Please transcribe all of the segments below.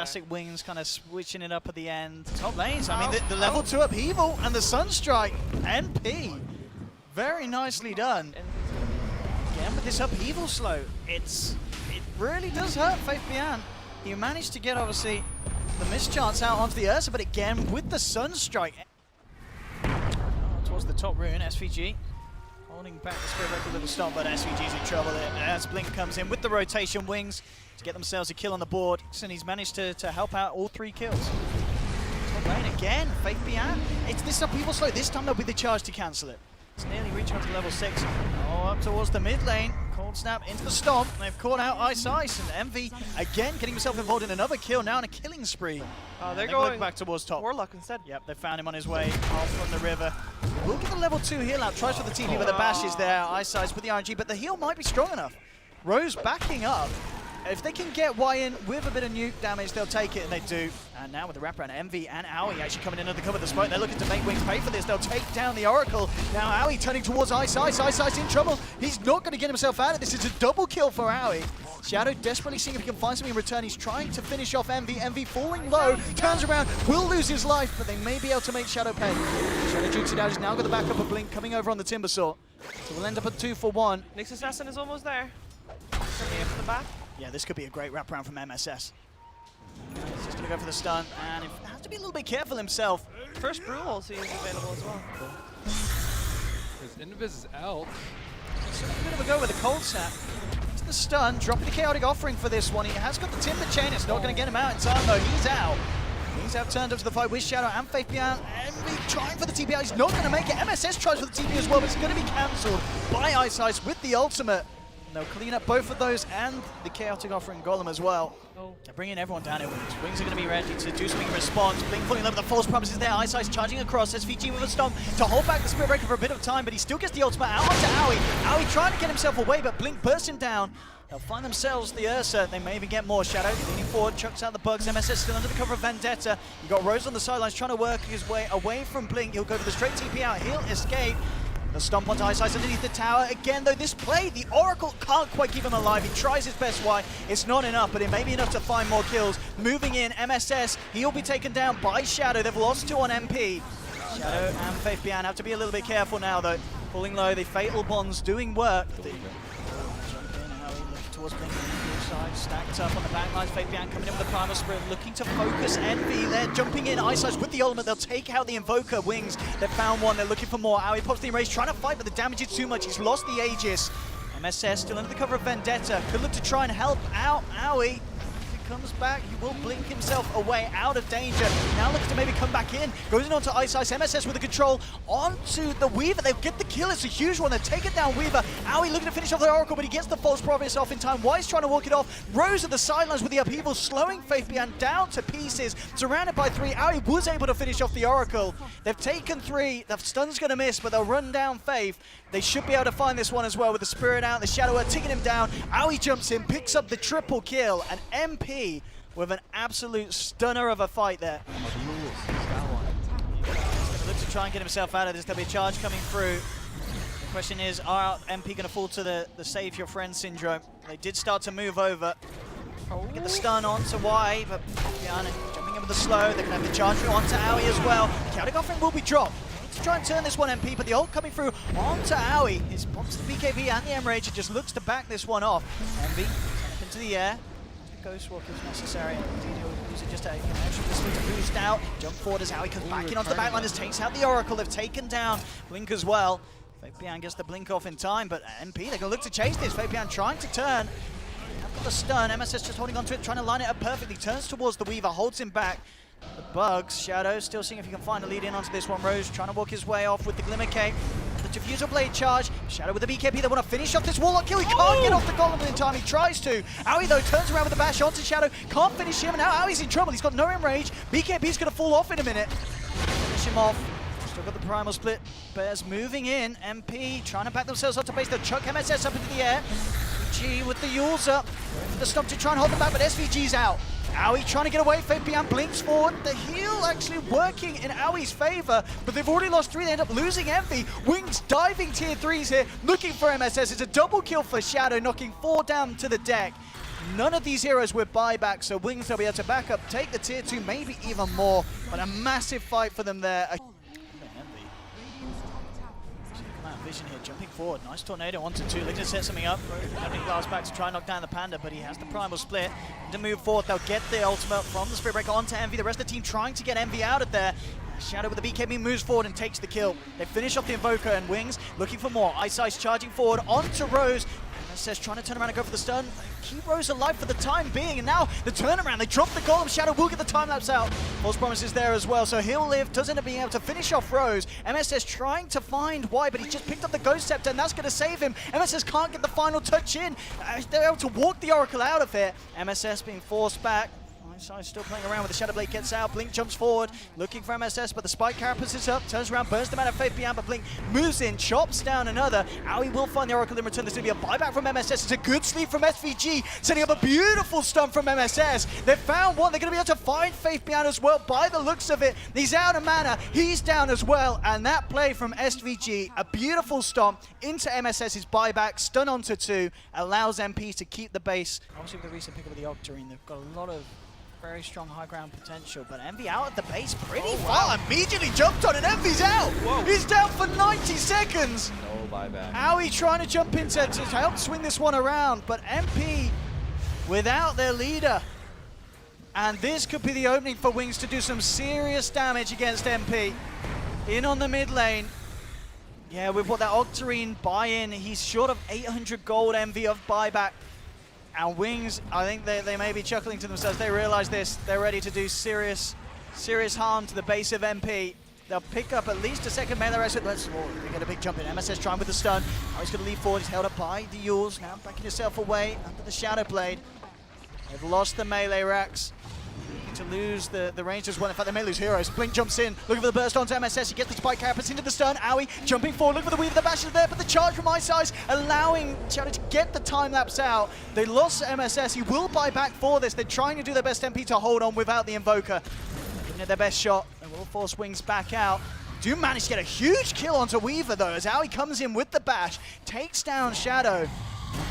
Classic Wings kind of switching it up at the end. Top lanes, I mean, the level 2 upheaval and the Sunstrike. NP. Very nicely done. Again, with this upheaval slow, it really does hurt Faith Bian. He managed to get, obviously, the mischance out onto the Ursa, but again, with the Sunstrike. Towards the top rune, SVG. Holding back the Spirit Breaker with a stop, but SVG's in trouble there. As Blink comes in with the rotation Wings to get themselves a kill on the board. And he's managed to help out all 3 kills. Top lane again, Faith Bian. It's this upheaval slow. This time they'll be the charge to cancel it. It's nearly reaching up to level 6. Oh, up towards the mid lane. Cold Snap into the stomp. They've caught out Ice, and Envy again getting himself involved in another kill, now in a killing spree. They're going back towards top. Warlock instead. Yep, they found him on his way off from the river. We'll get the level 2 heal out. Tries for the TP, but the bash is there. Ice with the RNG, but the heal might be strong enough. Rose backing up. If they can get Y in with a bit of nuke damage, they'll take it, and they do. And now with the wraparound, Envy and Owie actually coming in under the cover of the smoke. They're looking to make Wings pay for this. They'll take down the Oracle. Now Owie turning towards Ice. Ice in trouble. He's not going to get himself out of this. It's a double kill for Owie. Shadow desperately seeing if he can find something in return. He's trying to finish off Envy. Envy falling low, turns around, will lose his life, but they may be able to make Shadow pay. Shadow jukes it out. He's now got the backup of Blink coming over on the Timber Saw. So we'll end up at 2 for 1. Nyx Assassin is almost there. Coming in from the back. Yeah, this could be a great wraparound from MSS. He's just going to go for the stun, and he has to be a little bit careful himself. First Brew also is available as well. His Invis is out. So a bit of a go with a Cold Snap. Into the stun, dropping the Chaotic Offering for this one. He has got the Timber Chain. It's not going to get him out in time, though. He's out. He's out turned up to the fight with Shadow and Faith Bian. Envy trying for the TP out. He's not going to make it. MSS tries for the TP as well, but it's going to be cancelled by Ice with the ultimate. They'll clean up both of those and the Chaotic Offering Golem as well. They're bringing everyone down here. Wings are going to be ready to do something in response. Blink falling in love with the false promises there. Ice charging across. SVG with a stomp to hold back the Spirit Breaker for a bit of time, but he still gets the ultimate out onto Owie. Owie trying to get himself away, but Blink bursts him down. They'll find themselves the Ursa. They may even get more. Shadow leaning forward, chucks out the bugs. MSS still under the cover of Vendetta. You got Rose on the sidelines trying to work his way away from Blink. He'll go for the straight TP out. He'll escape. The stomp onto Ice underneath the tower. Again, though, this play, the Oracle can't quite keep him alive. He tries his best. Why? It's not enough, but it may be enough to find more kills. Moving in, MSS, he'll be taken down by Shadow. They've lost 2 on MP. Shadow and Faith Bian have to be a little bit careful now, though. Pulling low, the Fatal Bonds doing work. Towards Blink on the side, stacked up on the back lines. Faith Bian coming in with the Primal Spirit, looking to focus Envy. They're jumping in, Ice with the ultimate. They'll take out the Invoker. Wings, they've found one. They're looking for more. Owie pops the Enrage, trying to fight, but the damage is too much. He's lost the Aegis. MSS still under the cover of Vendetta. Could look to try and help out Owie. Comes back, he will blink himself away out of danger. Now looks to maybe come back in. Goes in onto Ice. MSS with the control onto the Weaver. They'll get the kill. It's a huge one. They've taken down Weaver. Owie looking to finish off the Oracle, but he gets the false promise off in time. Wise trying to walk it off. Rose at the sidelines with the upheaval, slowing Faith Bian down to pieces. Surrounded by 3. Owie was able to finish off the Oracle. They've taken 3. The stun's going to miss, but they'll run down Faith. They should be able to find this one as well with the Spirit out. The Shadow are taking him down. Owie jumps in, picks up the triple kill, and MP with an absolute stunner of a fight there. He's going to look to try and get himself out of this. There'll be a charge coming through. The question is, are MP going to fall to the save your friend syndrome? They did start to move over. Get the stun onto Y, but Bian jumping in with the slow. They're going to have the charge through onto Owie as well. The Chaotic Offering will be dropped. To try and turn this one MP, but the ult coming through onto Owie. His pops the BKB and the Enrage. It just looks to back this one off. Envy up into the air. Ghost Walk is necessary. He'll use it just to extra distance to boost out. Jump forward as Owie comes back in onto the backline. This takes out the Oracle. They've taken down Blink as well. Faith Bian gets the Blink off in time, but MP, they're going to look to chase this. Faith Bian trying to turn. They've got the stun. MSS just holding onto it, trying to line it up perfectly. Turns towards the Weaver, holds him back. The bugs. Shadow still seeing if he can find a lead in onto this one. Rose trying to walk his way off with the Glimmer Cape. The Diffusal Blade charge. Shadow with the BKB. They want to finish off this Warlock kill. He can't get off the Golem in time. He tries to. Owie, though, turns around with the bash onto Shadow. Can't finish him. And now Owie's in trouble. He's got no Enrage. BKB's going to fall off in a minute. Finish him off. Still got the Primal Split. Bears moving in. MP trying to back themselves up to base. They'll chuck MSS up into the air. G with the Yules up. The stomp to try and hold them back, but SVG's out. Owie trying to get away. Faith Bian blinks forward. The heal actually working in Owie's favor, but they've already lost 3. They end up losing Envy. Wings diving tier 3s here, looking for MSS. It's a double kill for Shadow, knocking 4 down to the deck. none of these heroes with buyback, so Wings they'll be able to back up, take the tier 2, maybe even more, but a massive fight for them there. Vision here, jumping forward. Nice tornado onto 2. Looking to set something up. Having glass back to try and knock down the Panda, but he has the primal split. To move forward, they'll get the ultimate from the Spirit Breaker onto Envy. The rest of the team trying to get Envy out of there. Shadow with the BKB moves forward and takes the kill. They finish off the Invoker, and Wings looking for more. Ice charging forward onto Rose. Says trying to turn around and go for the stun. Keep Rose alive for the time being, and now the turnaround. They drop the golem. Shadow will get the time lapse out. False promises there as well, so he'll live. Doesn't end up being able to finish off Rose. MSS trying to find why, but he just picked up the Ghost Scepter, and that's going to save him. MSS can't get the final touch in. They're able to walk the Oracle out of it. MSS being forced back. Ice still playing around with the Shadow Blade, gets out. Blink jumps forward, looking for MSS, but the Spike carapace is up, turns around, burns them out of Faith Beyond, but Blink moves in, chops down another. Aoi will find the Oracle in return. There's going to be a buyback from MSS. It's a good sleep from SVG, setting up a beautiful stun from MSS. They've found one. They're going to be able to find Faith Beyond as well by the looks of it. He's out of mana. He's down as well, and that play from SVG, a beautiful stomp into MSS's buyback, stun onto 2, allows MPs to keep the base. Obviously with the recent pick up of the Octarine, they've got a lot of very strong high ground potential, but Envy out at the base pretty far. Immediately jumped on, and Envy's out. Whoa. He's down for 90 seconds. No buyback. Aoi trying to jump in to help swing this one around, but MP without their leader. And this could be the opening for Wings to do some serious damage against MP. In on the mid lane. Yeah, with what that Octarine buy-in, he's short of 800 gold MV of buyback. And Wings, I think they may be chuckling to themselves. They realize this. They're ready to do serious harm to the base of MP. They'll pick up at least a second melee rest. They get a big jump in. MSS trying with the stun. Now he's going to leap forward. He's held up by the Yules. Now backing himself away under the Shadow Blade. They've lost the melee racks. To lose the range as well. In fact, they may lose heroes. Blink jumps in, looking for the burst onto MSS. He gets the spike carapace into the stun. Aoi jumping forward, looking for the weave of the bash is there, but the charge from Ice allowing Shadow to get the time lapse out. They lost MSS. He will buy back for this. They're trying to do their best MP to hold on without the Invoker. Giving it their best shot. They will force Wings back out. Do manage to get a huge kill onto Weaver though, as Aoi comes in with the bash, takes down Shadow.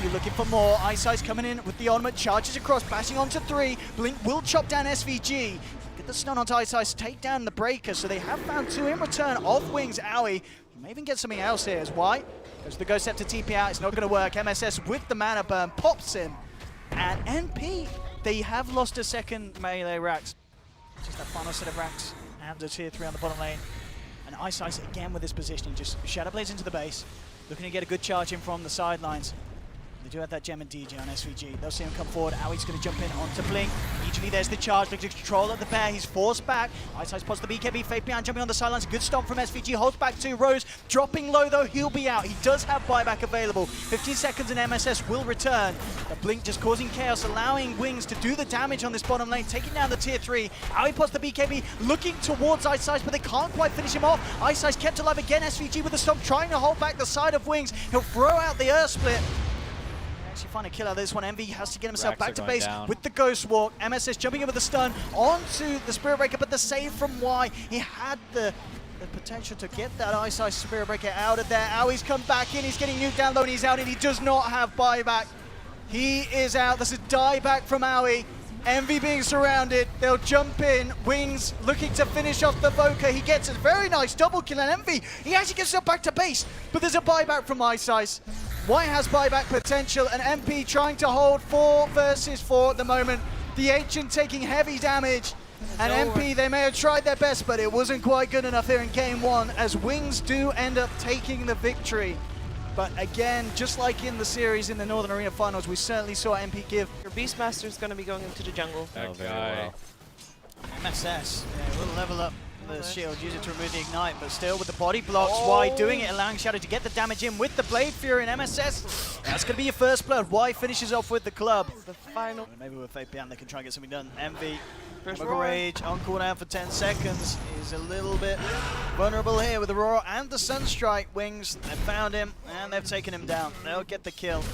You're looking for more. Ice coming in with the ultimate, charges across, bashing onto 3. Blink will chop down SVG. Get the stun onto Ice, take down the Breaker. So they have found 2 in return of Wings. Aoi may even get something else here. As why? Goes the Ghost Scepter TP out. It's not going to work. MSS with the mana burn pops him. And NP, they have lost a second melee racks. Just that final set of racks and a tier 3 on the bottom lane. And Ice again with this positioning. Just Shadow Blades into the base. Looking to get a good charge in from the sidelines. They do have that gem and DJ on SVG. They'll see him come forward. Aoi's going to jump in onto Blink. Immediately there's the charge. Looks to control of the bear. He's forced back. Ice spots the BKB. Faith Beyond jumping on the sidelines. Good stomp from SVG. Holds back to Rose. Dropping low though. He'll be out. He does have buyback available. 15 seconds and MSS will return. The Blink just causing chaos, allowing Wings to do the damage on this bottom lane. Taking down the tier 3. Aoi spots the BKB. Looking towards Ice, but they can't quite finish him off. Ice kept alive again. SVG with the stomp. Trying to hold back the side of Wings. He'll throw out the Earth Split. Find a kill out of this one. Envy has to get himself back to base with the Ghost Walk. MSS jumping in with the stun onto the Spirit Breaker, but the save from Y. He had the potential to get that Ice Spirit Breaker out of there. Aoi's come back in. He's getting nuked down low and he's out, and he does not have buyback. He is out. This is dieback from Aoi. Envy being surrounded. They'll jump in. Wings looking to finish off the Voker. He gets a very nice double kill, and Envy, he actually gets himself back to base, but there's a buyback from Ice. White has buyback potential, and MP trying to hold 4 versus 4 at the moment. The Ancient taking heavy damage, and MP, they may have tried their best, but it wasn't quite good enough here in game 1, as Wings do end up taking the victory. But again, just like in the series in the Northern Arena Finals, we certainly saw MP give. Your Beastmaster's going to be going into the jungle. Oh, very well. MSS, yeah, will level up the shield, use it to remove the ignite, but still with the body blocks, Y doing it, allowing Shadow to get the damage in with the Blade Fury and MSS. That's going to be your first blood. Y finishes off with the club. The final. Maybe with Faith Beyond they can try and get something done. Envy, Chemical Rage on cooldown for 10 seconds. He's a little bit vulnerable here with the Roar and the Sunstrike. Wings, they've found him and they've taken him down. They'll get the kill.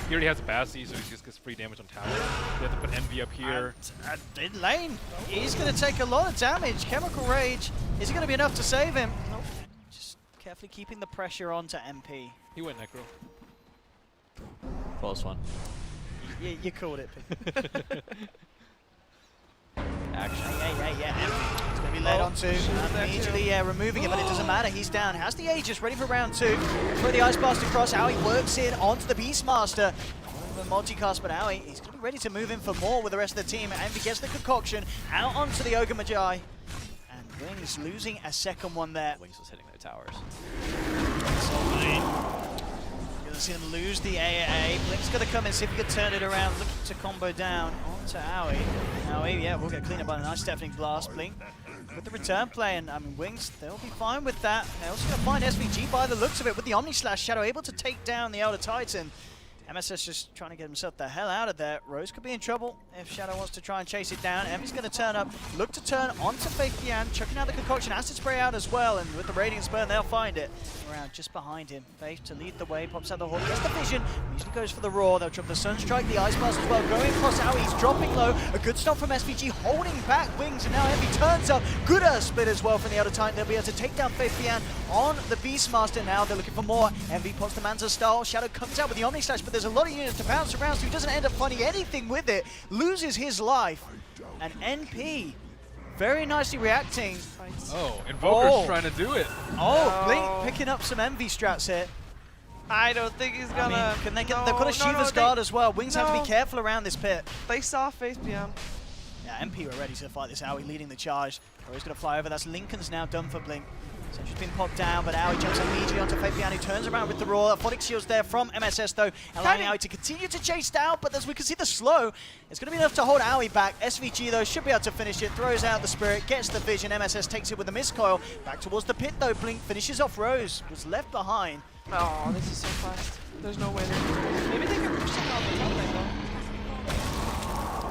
He already has a Bassi, so he just gets free damage on tower. They have to put Envy up here. And in lane, he's going to take a lot of damage. Chemical Rage, is it going to be enough to save him? Nope. Just carefully keeping the pressure onto MP. He went Necro. Close one. You called it. Action. Yeah. He's going to be led on to. Immediately removing it, but it doesn't matter. He's down. Has the Aegis ready for round 2. Throw the Ice Blast across. Aoi works in onto the Beastmaster. The multicast, but Aoi, he's going to be ready to move in for more with the rest of the team. And he gets the concoction out onto the Ogre Magi. And Wings losing a second one there. Wings was hitting their towers. Going to see them lose the AAA. Blink's going to come in, see if he can turn it around. Looking to combo down onto Aoi. Aoi, yeah, we'll get cleaned up by a nice Deafening Blast. Blink with the return play, and I mean, Wings, they'll be fine with that. They're also going to find SVG by the looks of it with the Omni Slash. Shadow able to take down the Elder Titan. MSS just trying to get himself the hell out of there. Rose could be in trouble if Shadow wants to try and chase it down. Emmy's going to turn up, look to turn onto Faith Bian, chucking out the concoction, acid spray out as well, and with the Radiant Spurn, they'll find it. Around just behind him. Faith to lead the way, pops out the Horde, gets the vision, usually goes for the Roar. They'll drop the Sunstrike, the Ice Blast as well, going across Aoi, he's dropping low. A good stop from SVG, holding back Wings, and now Emmy turns up. Good split as well from the Elder Titan. They'll be able to take down Faith Bian on the Beastmaster. Now they're looking for more. Envy pops the Manta style. Shadow comes out with the Omni Slash, but there's a lot of units to bounce around, so he doesn't end up finding anything with it. Loses his life. And NP very nicely reacting. Oh, Invoker's trying to do it. Oh, Blink picking up some Envy strats here. I don't think he's gonna. I mean, can they get? They've got a Shiva's Guard as well. Wings have to be careful around this pit. They saw Faith Bian. Yeah, MP were ready to fight this. Aoi leading the charge. Aoi's going to fly over. That's Lincoln's now done for Blink. Sentry's been popped down, but Aoi jumps immediately onto Faith Bian, who turns around with the Roar. Aphotic Shield's there from MSS, though, allowing Aoi to continue to chase down, but as we can see the slow, it's going to be enough to hold Aoi back. SVG, though, should be able to finish it, throws out the Spirit, gets the Vision. MSS takes it with the Miscoil. Back towards the pit, though. Blink finishes off Rose, was left behind. Oh, this is so fast. There's no way they're maybe they can push something off the top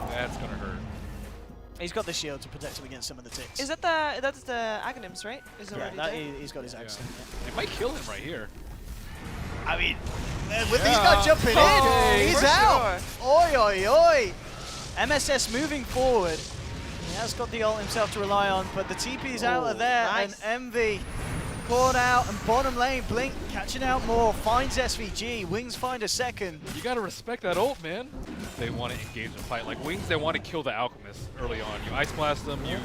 though. That's gonna hurt. He's got the shield to protect him against some of the ticks. Is that that's the Aghanims, right? Is yeah, he's got his axe. They might kill him right here. I mean, with these guys jumping in, he's out. Oi, oi, oi. MSS moving forward. He has got the ult himself to rely on, but the TP's out of there, and Envy caught out, and bottom lane, Blink catching out more, finds SVG, Wings find a second. You gotta respect that ult, man. They want to engage the fight. Like Wings, they want to kill the Alchemist early on. You Ice Blast them, you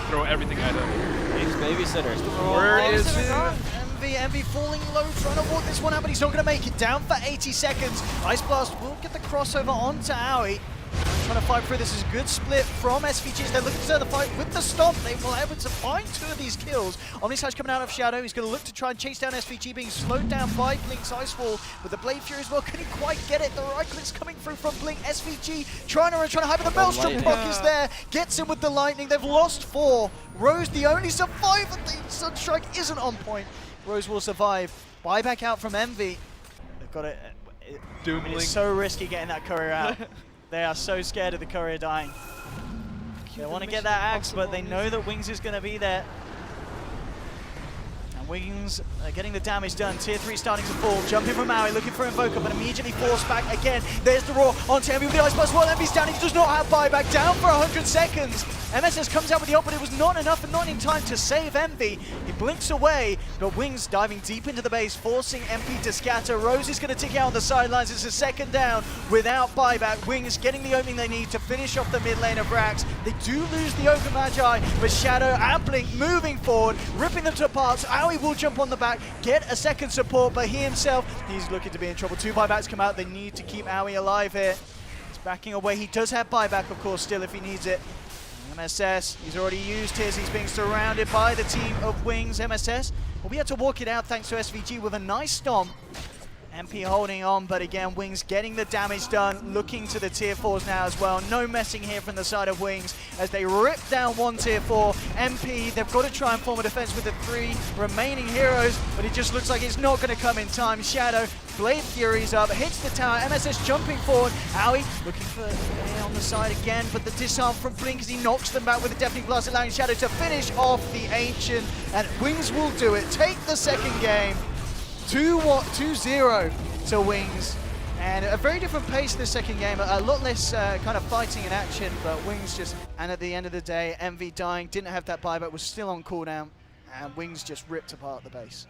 throw everything at them. Wings babysitters. Where is it? Envy falling low, trying to walk this one out, but he's not going to make it. Down for 80 seconds. Ice Blast will get the crossover onto Aoi. Trying to fight through. This is a good split from SVGs. They're looking to turn the fight with the stomp. They will able to find 2 of these kills. Omni Slash coming out of Shadow. He's going to look to try and chase down SVG, being slowed down by Blink's Ice Wall with the Blade Fury as well. Can he quite get it? The right click's coming through from Blink. SVG trying to run, trying to hide, but the Maelstrom proc is there. Gets him with the lightning. They've lost 4. Rose, the only survivor. The Sunstrike isn't on point. Rose will survive. Buyback out from Envy. They've got it. I mean, it's so risky getting that courier out. They are so scared of the courier dying. They want to get that axe, but they know that Wings is going to be there. And Wings are getting the damage done. Tier 3 starting to fall. Jumping from Maui, looking for Invoker, but immediately forced back again. There's the Roar onto Envy with the Ice Blast. Well, Envy's down. He does not have buyback. Down for 100 seconds. MSS comes out with the ult, but it was not enough and not in time to save Envy. He blinks away, but Wings diving deep into the base, forcing MP to scatter. Rose is going to tick out on the sidelines. It's a second down without buyback. Wings getting the opening they need to finish off the mid lane of Rax. They do lose the Ogre Magi, but Shadow and Blink moving forward, ripping them to parts. Aoi will jump on the back, get a second support, but he himself, he's looking to be in trouble. 2 buybacks come out. They need to keep Aoi alive here. He's backing away. He does have buyback, of course, still if he needs it. MSS, he's already used his, he's being surrounded by the team of Wings. MSS will be able to walk it out thanks to SVG with a nice stomp. MP holding on, but again, Wings getting the damage done, looking to the tier 4s now as well. No messing here from the side of Wings as they rip down 1 tier 4. MP, they've got to try and form a defense with the 3 remaining heroes, but it just looks like it's not going to come in time. Shadow, Blade Fury's up, hits the tower, MSS jumping forward. Aoi looking for on the side again, but the disarm from Blink as he knocks them back with a Deafening Blast, allowing Shadow to finish off the Ancient, and Wings will do it. Take the second game. 2-0 to Wings, and a very different pace this second game, a lot less kind of fighting in action, but Wings just, and at the end of the day, Envy dying, didn't have that buyback, was still on cooldown, and Wings just ripped apart the base.